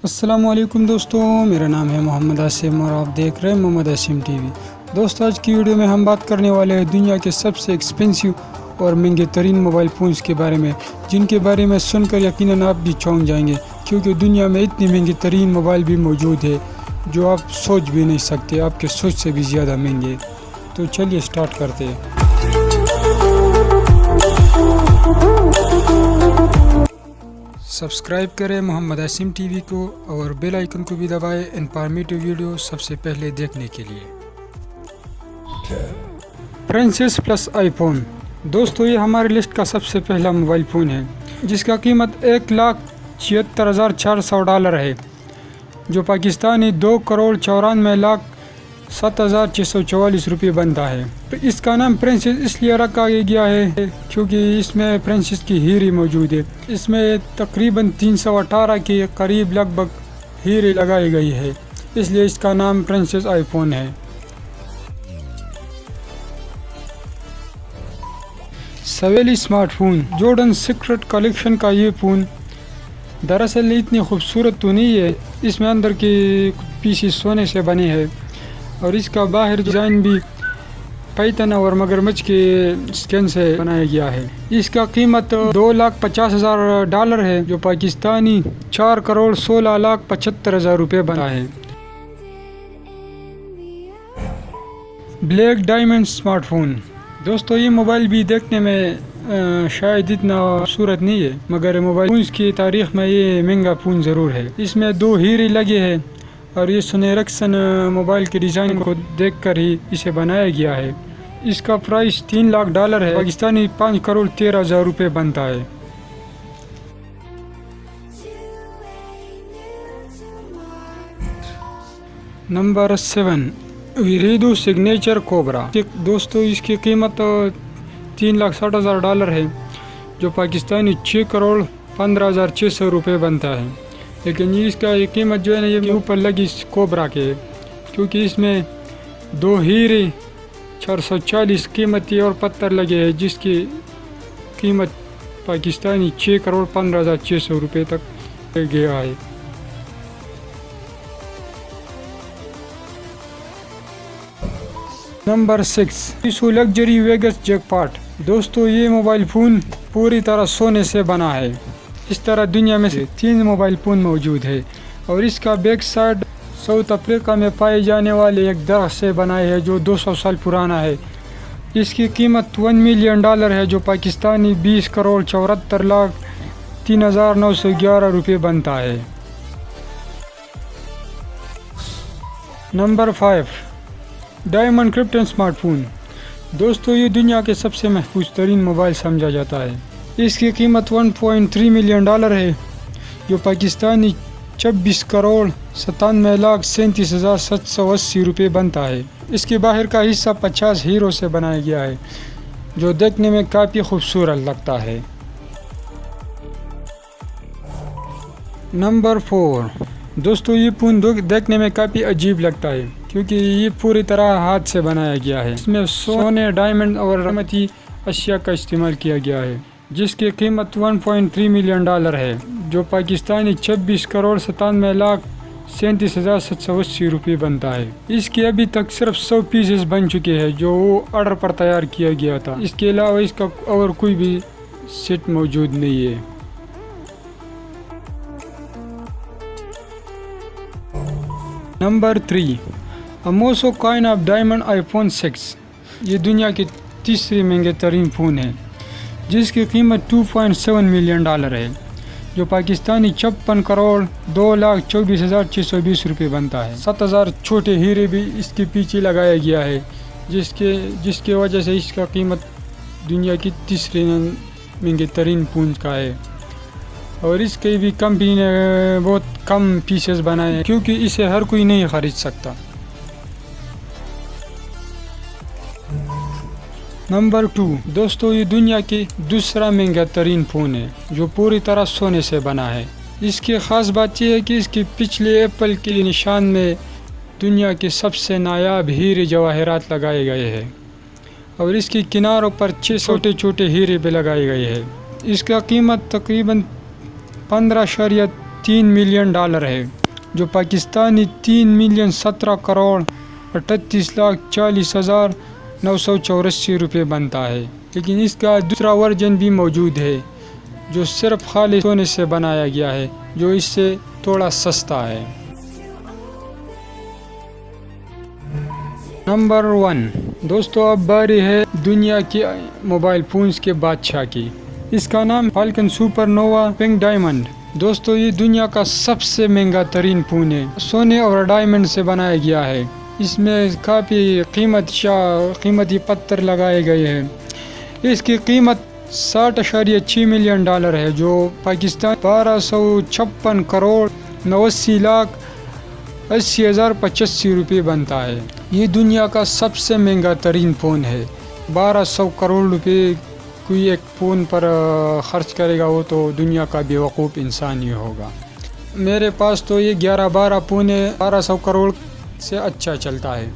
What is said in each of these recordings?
السلام علیکم دوستوں، میرا نام ہے محمد عاصم اور آپ دیکھ رہے ہیں محمد عاصم ٹی وی۔ دوستو، آج کی ویڈیو میں ہم بات کرنے والے ہیں دنیا کے سب سے ایکسپینسو اور مہنگے ترین موبائل فونز کے بارے میں، جن کے بارے میں سن کر یقیناً آپ بھی چونک جائیں گے، کیونکہ دنیا میں اتنے مہنگے ترین موبائل بھی موجود ہے جو آپ سوچ بھی نہیں سکتے، آپ کے سوچ سے بھی زیادہ مہنگے۔ تو چلیے سٹارٹ کرتے ہیں۔ سبسکرائب کریں محمد عاصم ٹی وی کو اور بیل آئیکن کو بھی دبائیں انفارمیٹو ویڈیو سب سے پہلے دیکھنے کے لیے۔ Princess plus I phone. دوستو، یہ ہمارے لسٹ کا سب سے پہلا موبائل فون ہے جس کا قیمت $1,76,400 ہے، جو پاکستانی $2,94,07,644 بنتا ہے۔ اس کا نام پرنسس اس لیے رکھا گیا ہے کیونکہ اس میں پرنسس کی ہیرے موجود ہے۔ اس میں تقریباً 318 کے قریب لگ بھگ ہیرے لگائی گئی ہے، اس لیے اس کا نام پرنسس آئی فون ہے۔ Savelli smartphone. Jardin secret collection کا یہ فون دراصل اتنی خوبصورت تو نہیں ہے، اس میں اندر کے پیسز سونے سے بنے ہیں اور اس کا باہر ڈیزائن بھی پیتن اور مگرمچھ کے سکن سے بنایا گیا ہے۔ اس کا قیمت $2,50,000 ہے، جو پاکستانی $4,16,75,000 بنا ہے۔ Black diamond smart phone. دوستو، یہ موبائل بھی دیکھنے میں شاید اتنا خوبصورت نہیں ہے، مگر موبائل فونز کی تاریخ میں یہ مہنگا فون ضرور ہے۔ اس میں 2 ہیرے لگے ہیں اور یہ سنیرکسن موبائل کے ڈیزائن کو دیکھ کر ہی اسے بنایا گیا ہے۔ اس کا پرائس $3,00,000 ہے، پاکستانی $5,13,000 بنتا ہے۔ Number 7، Vertu signature cobra. دوستو، اس کی قیمت $3,60,000 ہے، جو پاکستانی $6,15,600 بنتا ہے۔ لیکن اس کا یہ قیمت جو ہے نا، یہ اوپر لگی کوبرا کے، کیونکہ اس میں 2 ہیرے 440 قیمتی اور پتھر لگے ہیں، جس کی قیمت پاکستانی $6,15,600 تک گیا ہے۔ نمبر 6، لگژری ویگس جیک پاٹ۔ دوستو، یہ موبائل فون پوری طرح سونے سے بنا ہے۔ اس طرح دنیا میں 3 موبائل فون موجود ہے اور اس کا بیک سائڈ ساؤتھ افریقہ میں پائے جانے والے ایک درخت سے بنا ہے جو 200 سال پرانا ہے۔ اس کی قیمت $1 ملین ہے، جو پاکستانی $20,74,03,911 بنتا ہے۔ Number 5، diamond crypto smartphone. دوستو، یہ دنیا کے سب سے محفوظ ترین موبائل سمجھا جاتا ہے۔ اس کی قیمت $1.3 ملین ہے، جو پاکستانی $26,97,37,780 بنتا ہے۔ اس کے باہر کا حصہ 50 ہیروں سے بنایا گیا ہے، جو دیکھنے میں کافی خوبصورت لگتا ہے۔ نمبر 4، دوستو، یہ فون دیکھنے میں کافی عجیب لگتا ہے کیونکہ یہ پوری طرح ہاتھ سے بنایا گیا ہے۔ اس میں سونے، ڈائمنڈ اور قیمتی اشیاء کا استعمال کیا گیا ہے، جس کی قیمت $1.3 ملین ہے، جو پاکستانی $26,97,37,780 بنتا ہے۔ اس کے ابھی تک صرف 100 پیسز بن چکے ہیں، جو وہ آرڈر پر تیار کیا گیا تھا۔ اس کے علاوہ اس کا اور کوئی بھی سیٹ موجود نہیں ہے۔ Number 3، اموسو kind of diamond I phone 6۔ یہ دنیا کے تیسری مہنگے ترین فون ہے، جس کی قیمت $2.7 ملین ہے، جو پاکستانی $56,02,24,620 بنتا ہے۔ 7,000 چھوٹے ہیرے بھی اس کے پیچھے لگایا گیا ہے، جس کی وجہ سے اس کا قیمت دنیا کی تیسری مہنگے ترین فون کا ہے۔ اور اس کی بھی کمپنی نے بہت کم پیسز بنائے ہیں کیونکہ اسے ہر کوئی نہیں خرید سکتا۔ نمبر 2، دوستو، یہ دنیا کی دوسرا مہنگا ترین فون ہے، جو پوری طرح سونے سے بنا ہے۔ اس کی خاص بات یہ ہے کہ اس کے پچھلے ایپل کے نشان میں دنیا کے سب سے نایاب ہیرے جواہرات لگائے گئے ہیں اور اس کی کناروں پر 6 چھوٹے ہیرے بھی لگائے گئے ہیں۔ اس کا قیمت تقریباً $3 ملین ہے، جو پاکستانی 3,17,38,40,984 روپے بنتا ہے۔ لیکن اس کا دوسرا ورژن بھی موجود ہے جو صرف خالص سونے سے بنایا گیا ہے، جو اس سے تھوڑا سستا ہے۔ نمبر 1 دوستو، اب باری ہے دنیا کے موبائل فونز کے بادشاہ کی۔ اس کا نام falcon super nova pink diamond. دوستو، یہ دنیا کا سب سے مہنگا ترین فون ہے، سونے اور ڈائمنڈ سے بنایا گیا ہے۔ اس میں کافی قیمتی پتھر لگائے گئے ہیں۔ اس کی قیمت $60.6 ملین ہے، جو پاکستان 1256,89,80,085 روپے بنتا ہے۔ یہ دنیا کا سب سے مہنگا ترین فون ہے۔ 1200 کروڑ روپے کوئی ایک فون پر خرچ کرے گا، وہ تو دنیا کا بیوقوف انسان ہی ہوگا۔ میرے پاس تو یہ 11-12 فون ہے، 1200 کروڑ سے اچھا چلتا ہے۔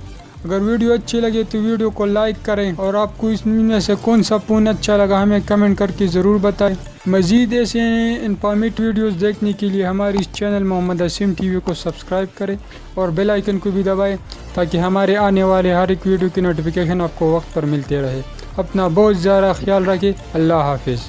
اگر ویڈیو اچھی لگے تو ویڈیو کو لائک کریں، اور آپ کو اس میں سے کون سا فون اچھا لگا ہمیں کمنٹ کر کے ضرور بتائیں۔ مزید ایسے انفارمیٹو ویڈیوز دیکھنے کے لیے ہماری اس channel Muhammad Asim T V کو سبسکرائب کریں اور بیل آئیکن کو بھی دبائیں، تاکہ ہمارے آنے والے ہر ایک ویڈیو کی نوٹیفیکیشن آپ کو وقت پر ملتے رہے۔ اپنا بہت زیادہ خیال رکھیں۔ اللہ حافظ۔